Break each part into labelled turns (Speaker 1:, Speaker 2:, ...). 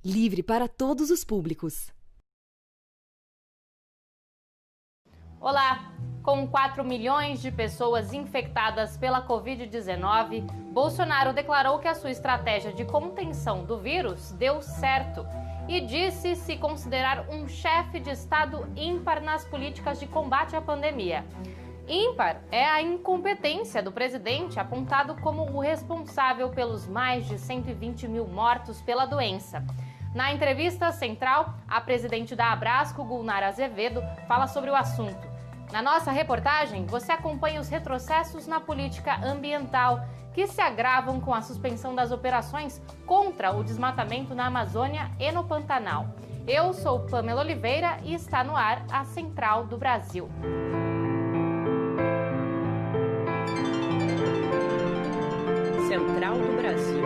Speaker 1: livre para todos os públicos.
Speaker 2: Olá! Com 4 milhões de pessoas infectadas pela Covid-19, Bolsonaro declarou que a sua estratégia de contenção do vírus deu certo e disse se considerar um chefe de Estado ímpar nas políticas de combate à pandemia. Ímpar é a incompetência do presidente, apontado como o responsável pelos mais de 120 mil mortos pela doença. Na entrevista central, a presidente da Abrasco, Gulnara Azevedo, fala sobre o assunto. Na nossa reportagem, você acompanha os retrocessos na política ambiental, que se agravam com a suspensão das operações contra o desmatamento na Amazônia e no Pantanal. Eu sou Pamela Oliveira e está no ar a Central do Brasil.
Speaker 3: Central do Brasil.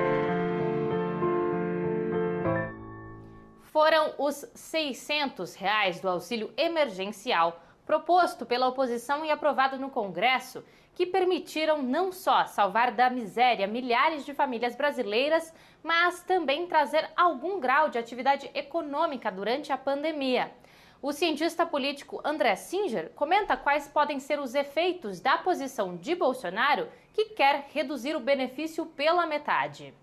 Speaker 2: Foram os R$ 600 do auxílio emergencial proposto pela oposição e aprovado no Congresso, que permitiram não só salvar da miséria milhares de famílias brasileiras, mas também trazer algum grau de atividade econômica durante a pandemia. O cientista político André Singer comenta quais podem ser os efeitos da posição de Bolsonaro, que quer reduzir o benefício pela metade.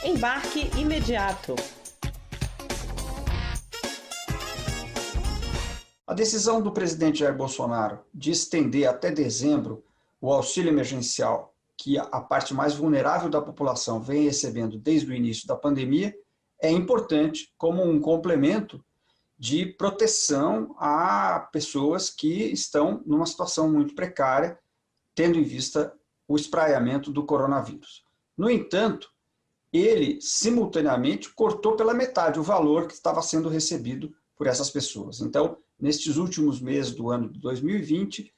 Speaker 3: Embarque imediato.
Speaker 4: A decisão do presidente Jair Bolsonaro de estender até dezembro o auxílio emergencial, que a parte mais vulnerável da população vem recebendo desde o início da pandemia, é importante como um complemento de proteção a pessoas que estão numa situação muito precária, tendo em vista o espraiamento do coronavírus. No entanto, ele simultaneamente cortou pela metade o valor que estava sendo recebido por essas pessoas. Então, nestes últimos meses do ano de 2020,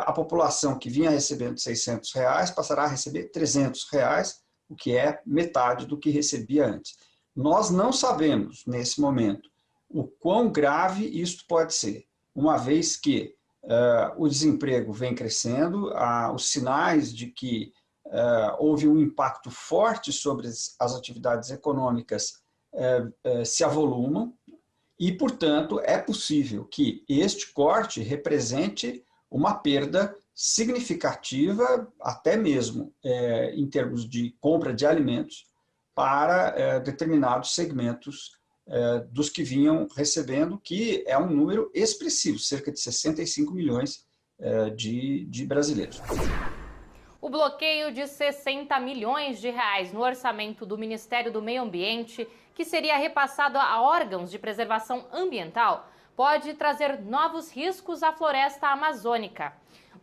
Speaker 4: a população que vinha recebendo R$ 600 passará a receber R$ 300, o que é metade do que recebia antes. Nós não sabemos, nesse momento, o quão grave isso pode ser, uma vez que o desemprego vem crescendo, os sinais de que houve um impacto forte sobre as atividades econômicas se avolumam, e, portanto, é possível que este corte represente uma perda significativa, até mesmo em termos de compra de alimentos, para determinados segmentos dos que vinham recebendo, que é um número expressivo, cerca de 65 milhões de brasileiros.
Speaker 2: O bloqueio de 60 milhões de reais no orçamento do Ministério do Meio Ambiente, que seria repassado a órgãos de preservação ambiental, pode trazer novos riscos à floresta amazônica.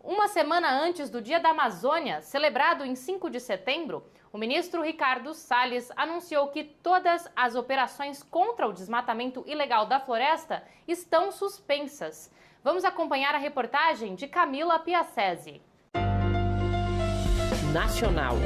Speaker 2: Uma semana antes do Dia da Amazônia, celebrado em 5 de setembro, o ministro Ricardo Salles anunciou que todas as operações contra o desmatamento ilegal da floresta estão suspensas. Vamos acompanhar a reportagem de Camila Piacese.
Speaker 3: Nacional.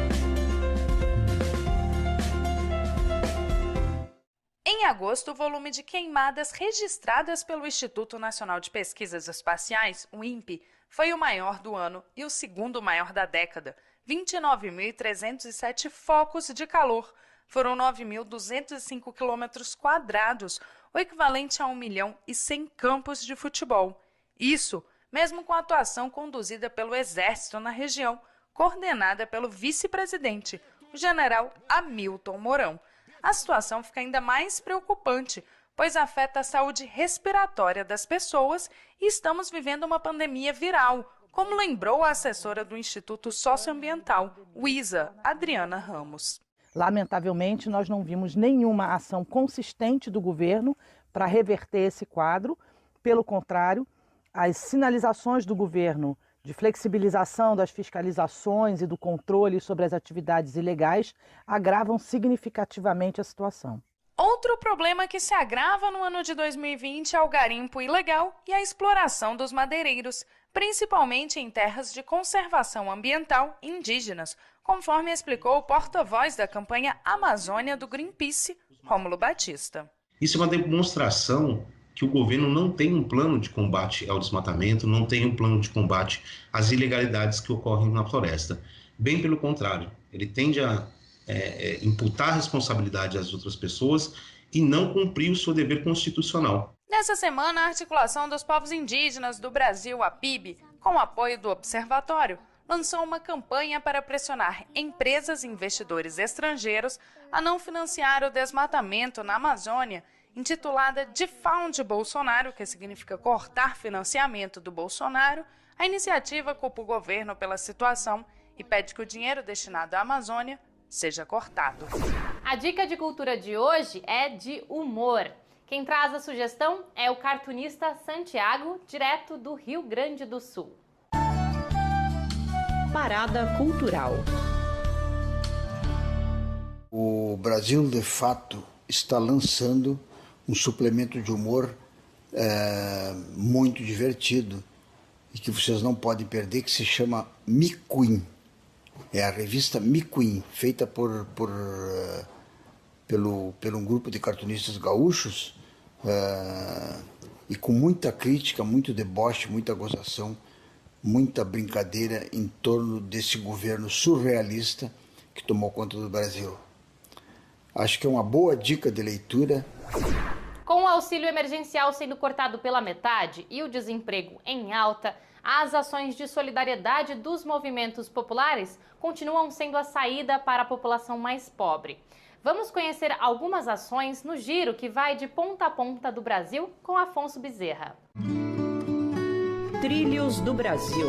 Speaker 5: Em agosto, o volume de queimadas registradas pelo Instituto Nacional de Pesquisas Espaciais, o INPE, foi o maior do ano e o segundo maior da década. 29.307 focos de calor. Foram 9.205 quilômetros quadrados, o equivalente a 1.100.000 campos de futebol. Isso, mesmo com a atuação conduzida pelo Exército na região, coordenada pelo vice-presidente, o general Hamilton Mourão. A situação fica ainda mais preocupante, pois afeta a saúde respiratória das pessoas e estamos vivendo uma pandemia viral, como lembrou a assessora do Instituto Socioambiental, o ISA, Adriana Ramos.
Speaker 6: Lamentavelmente, nós não vimos nenhuma ação consistente do governo para reverter esse quadro. Pelo contrário, as sinalizações do governo de flexibilização das fiscalizações e do controle sobre as atividades ilegais agravam significativamente a situação.
Speaker 5: Outro problema que se agrava no ano de 2020 é o garimpo ilegal e a exploração dos madeireiros, principalmente em terras de conservação ambiental indígenas, conforme explicou o porta-voz da campanha Amazônia do Greenpeace, Rômulo Batista.
Speaker 7: Isso é uma demonstração que o governo não tem um plano de combate ao desmatamento, não tem um plano de combate às ilegalidades que ocorrem na floresta. Bem pelo contrário, ele tende a imputar responsabilidade às outras pessoas e não cumprir o seu dever constitucional.
Speaker 5: Nessa semana, a Articulação dos Povos Indígenas do Brasil, a PIB, com o apoio do Observatório, lançou uma campanha para pressionar empresas e investidores estrangeiros a não financiar o desmatamento na Amazônia, intitulada Defund Bolsonaro, que significa cortar financiamento do Bolsonaro. A iniciativa culpa o governo pela situação e pede que o dinheiro destinado à Amazônia seja cortado.
Speaker 2: A dica de cultura de hoje é de humor. Quem traz a sugestão é o cartunista Santiago, direto do Rio Grande do Sul.
Speaker 3: Parada cultural.
Speaker 8: O Brasil, de fato, está lançando um suplemento de humor muito divertido e que vocês não podem perder, que se chama Me Queen. É a revista Me Queen, feita por um grupo de cartunistas gaúchos e com muita crítica, muito deboche, muita gozação, muita brincadeira em torno desse governo surrealista que tomou conta do Brasil. Acho que é uma boa dica de leitura.
Speaker 2: Com o auxílio emergencial sendo cortado pela metade e o desemprego em alta, as ações de solidariedade dos movimentos populares continuam sendo a saída para a população mais pobre. Vamos conhecer algumas ações no giro que vai de ponta a ponta do Brasil com Afonso Bezerra.
Speaker 3: Trilhos do Brasil.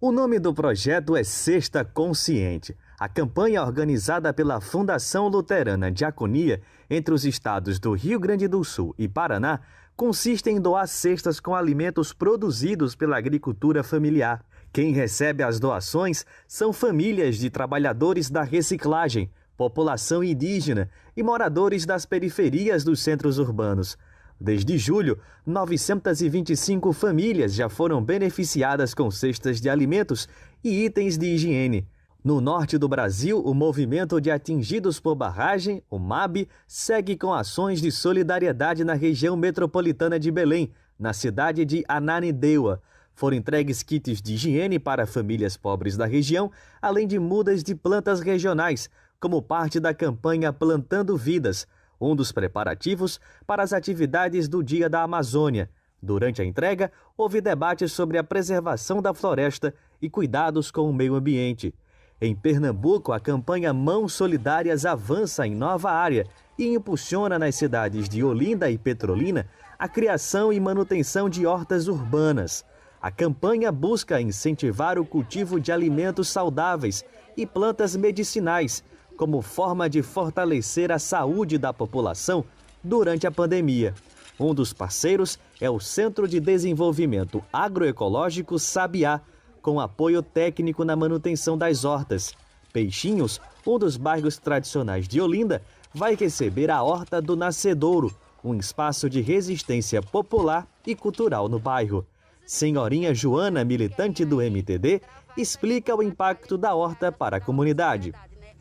Speaker 9: O nome do projeto é Cesta Consciente. A campanha organizada pela Fundação Luterana Diaconia entre os estados do Rio Grande do Sul e Paraná consiste em doar cestas com alimentos produzidos pela agricultura familiar. Quem recebe as doações são famílias de trabalhadores da reciclagem, população indígena e moradores das periferias dos centros urbanos. Desde julho, 925 famílias já foram beneficiadas com cestas de alimentos e itens de higiene. No norte do Brasil, o Movimento de Atingidos por Barragem, o MAB, segue com ações de solidariedade na região metropolitana de Belém, na cidade de Ananindeua. Foram entregues kits de higiene para famílias pobres da região, além de mudas de plantas regionais, como parte da campanha Plantando Vidas, um dos preparativos para as atividades do Dia da Amazônia. Durante a entrega, houve debate sobre a preservação da floresta e cuidados com o meio ambiente. Em Pernambuco, a campanha Mãos Solidárias avança em nova área e impulsiona nas cidades de Olinda e Petrolina a criação e manutenção de hortas urbanas. A campanha busca incentivar o cultivo de alimentos saudáveis e plantas medicinais, como forma de fortalecer a saúde da população durante a pandemia. Um dos parceiros é o Centro de Desenvolvimento Agroecológico Sabiá, com apoio técnico na manutenção das hortas. Peixinhos, um dos bairros tradicionais de Olinda, vai receber a Horta do Nascedouro, um espaço de resistência popular e cultural no bairro. Senhorinha Joana, militante do MTD, explica o impacto da horta para a comunidade.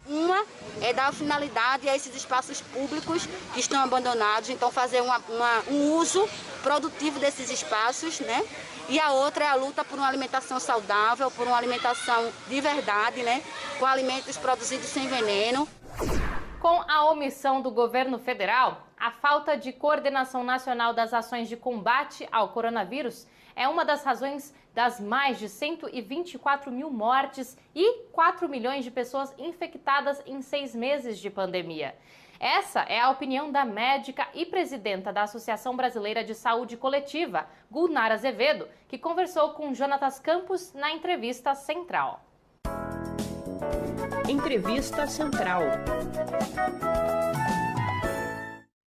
Speaker 10: Uma é dar finalidade a esses espaços públicos que estão abandonados, então fazer um uso produtivo desses espaços, né? E a outra é a luta por uma alimentação saudável, por uma alimentação de verdade, né? Com alimentos produzidos sem veneno.
Speaker 2: Com a omissão do governo federal, a falta de coordenação nacional das ações de combate ao coronavírus é uma das razões das mais de 124 mil mortes e 4 milhões de pessoas infectadas em 6 meses de pandemia. Essa é a opinião da médica e presidenta da Associação Brasileira de Saúde Coletiva, Gulnara Azevedo, que conversou com Jonatas Campos na Entrevista Central.
Speaker 3: Entrevista Central.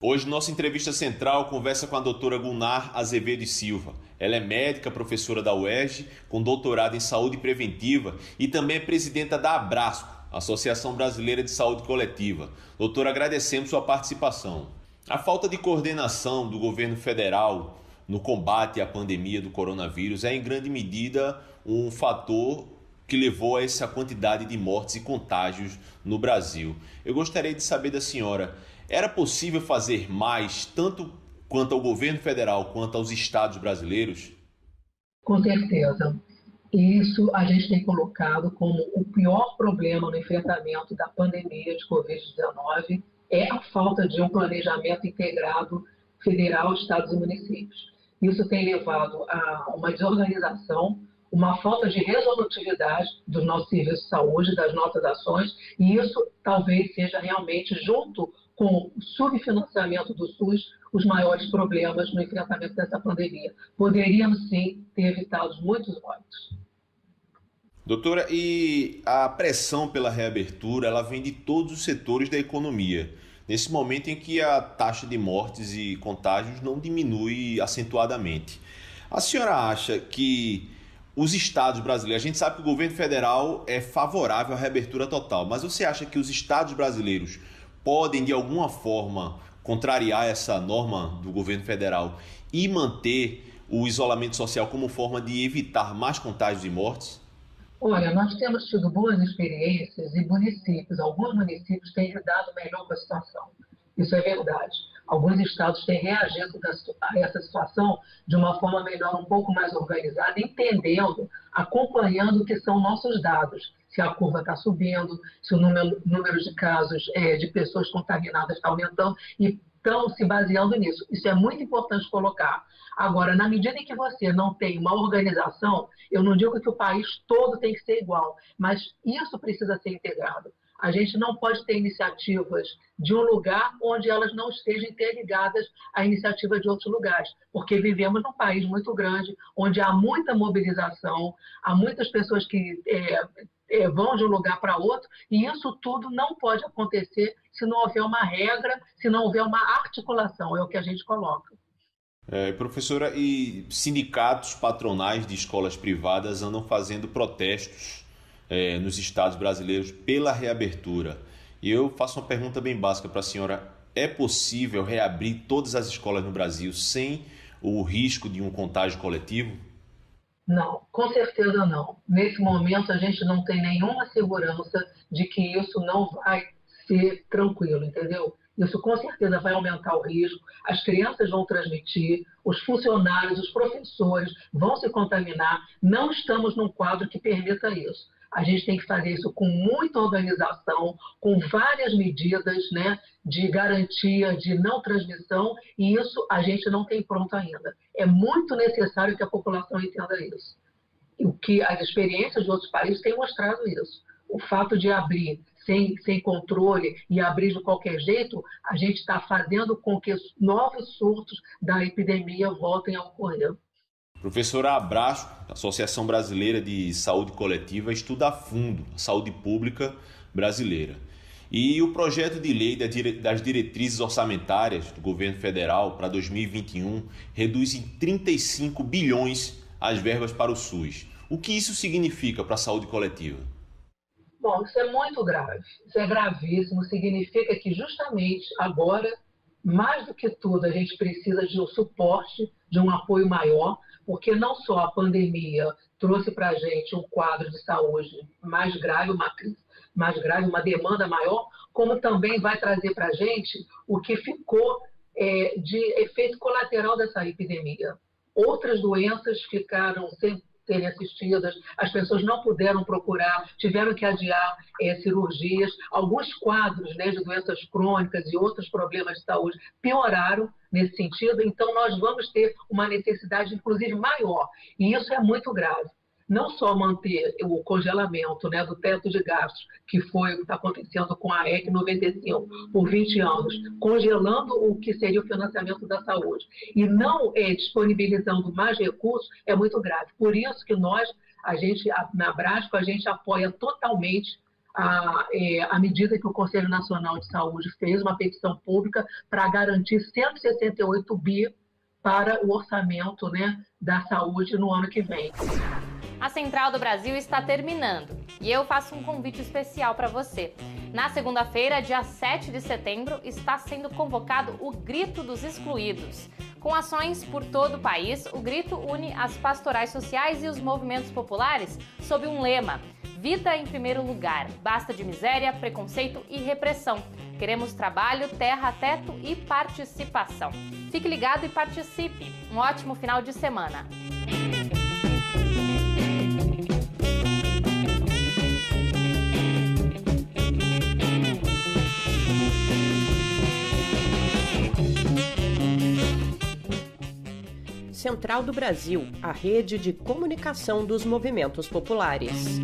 Speaker 11: Hoje, nossa entrevista central conversa com a doutora Gulnara Azevedo Silva. Ela é médica, professora da UERJ, com doutorado em saúde preventiva e também é presidenta da Abrasco, Associação Brasileira de Saúde Coletiva. Doutora, agradecemos sua participação. A falta de coordenação do governo federal no combate à pandemia do coronavírus é, em grande medida, um fator que levou a essa quantidade de mortes e contágios no Brasil. Eu gostaria de saber da senhora, era possível fazer mais, tanto quanto ao governo federal quanto aos estados brasileiros?
Speaker 12: Com certeza. E isso a gente tem colocado como o pior problema no enfrentamento da pandemia de Covid-19 é a falta de um planejamento integrado federal, estados e municípios. Isso tem levado a uma desorganização, uma falta de resolutividade dos nossos serviços de saúde, das nossas ações, e isso talvez seja realmente, junto com o subfinanciamento do SUS, os maiores problemas no enfrentamento dessa pandemia. Poderíamos, sim, ter evitado muitos óbitos.
Speaker 11: Doutora, e a pressão pela reabertura, ela vem de todos os setores da economia, nesse momento em que a taxa de mortes e contágios não diminui acentuadamente. A senhora acha que os estados brasileiros, a gente sabe que o governo federal é favorável à reabertura total, mas você acha que os estados brasileiros podem, de alguma forma, contrariar essa norma do governo federal e manter o isolamento social como forma de evitar mais contágios e mortes?
Speaker 12: Olha, nós temos tido boas experiências e alguns municípios têm lidado melhor com a situação. Isso é verdade. Alguns estados têm reagido a essa situação de uma forma melhor, um pouco mais organizada, entendendo, acompanhando o que são nossos dados. Se a curva está subindo, se o número de casos de pessoas contaminadas está aumentando, e estão se baseando nisso. Isso é muito importante colocar. Agora, na medida em que você não tem uma organização, eu não digo que o país todo tem que ser igual, mas isso precisa ser integrado. A gente não pode ter iniciativas de um lugar onde elas não estejam interligadas à iniciativa de outros lugares, porque vivemos num país muito grande, onde há muita mobilização, há muitas pessoas que vão de um lugar para outro, e isso tudo não pode acontecer se não houver uma regra, se não houver uma articulação, é o que a gente coloca.
Speaker 11: Professora, e sindicatos patronais de escolas privadas andam fazendo protestos nos estados brasileiros pela reabertura. E eu faço uma pergunta bem básica para a senhora. É possível reabrir todas as escolas no Brasil sem o risco de um contágio coletivo?
Speaker 12: Não, com certeza não. Nesse momento a gente não tem nenhuma segurança de que isso não vai ser tranquilo, entendeu? Isso com certeza vai aumentar o risco, as crianças vão transmitir, os funcionários, os professores vão se contaminar. Não estamos num quadro que permita isso. A gente tem que fazer isso com muita organização, com várias medidas, né, de garantia de não transmissão, e isso a gente não tem pronto ainda. É muito necessário que a população entenda isso. O que as experiências de outros países têm mostrado isso. O fato de abrir sem controle e abrir de qualquer jeito, a gente está fazendo com que novos surtos da epidemia voltem a ocorrer.
Speaker 11: Professora Abraço, da Associação Brasileira de Saúde Coletiva, estuda a fundo a saúde pública brasileira. E o projeto de lei das diretrizes orçamentárias do governo federal para 2021 reduz em 35 bilhões as verbas para o SUS. O que isso significa para a saúde coletiva?
Speaker 12: Bom, isso é muito grave, isso é gravíssimo, significa que justamente agora, mais do que tudo, a gente precisa de um suporte, de um apoio maior, porque não só a pandemia trouxe para a gente um quadro de saúde mais grave, uma crise mais grave, uma demanda maior, como também vai trazer para a gente o que ficou de efeito colateral dessa epidemia. Outras doenças ficaram sem serem assistidas, as pessoas não puderam procurar, tiveram que adiar cirurgias, alguns quadros, né, de doenças crônicas e outros problemas de saúde pioraram nesse sentido, então nós vamos ter uma necessidade, inclusive, maior, e isso é muito grave. Não só manter o congelamento, né, do teto de gastos, que foi o que está acontecendo com a EC 95 por 20 anos, congelando o que seria o financiamento da saúde, e não disponibilizando mais recursos, é muito grave. Por isso que nós, na Brasco, a gente apoia totalmente a medida que o Conselho Nacional de Saúde fez, uma petição pública para garantir 168 bi para o orçamento, né, da saúde no ano que vem.
Speaker 2: A Central do Brasil está terminando e eu faço um convite especial para você. Na segunda-feira, dia 7 de setembro, está sendo convocado o Grito dos Excluídos. Com ações por todo o país, o Grito une as pastorais sociais e os movimentos populares sob um lema: vida em primeiro lugar, basta de miséria, preconceito e repressão. Queremos trabalho, terra, teto e participação. Fique ligado e participe. Um ótimo final de semana.
Speaker 3: Central do Brasil, a rede de comunicação dos movimentos populares.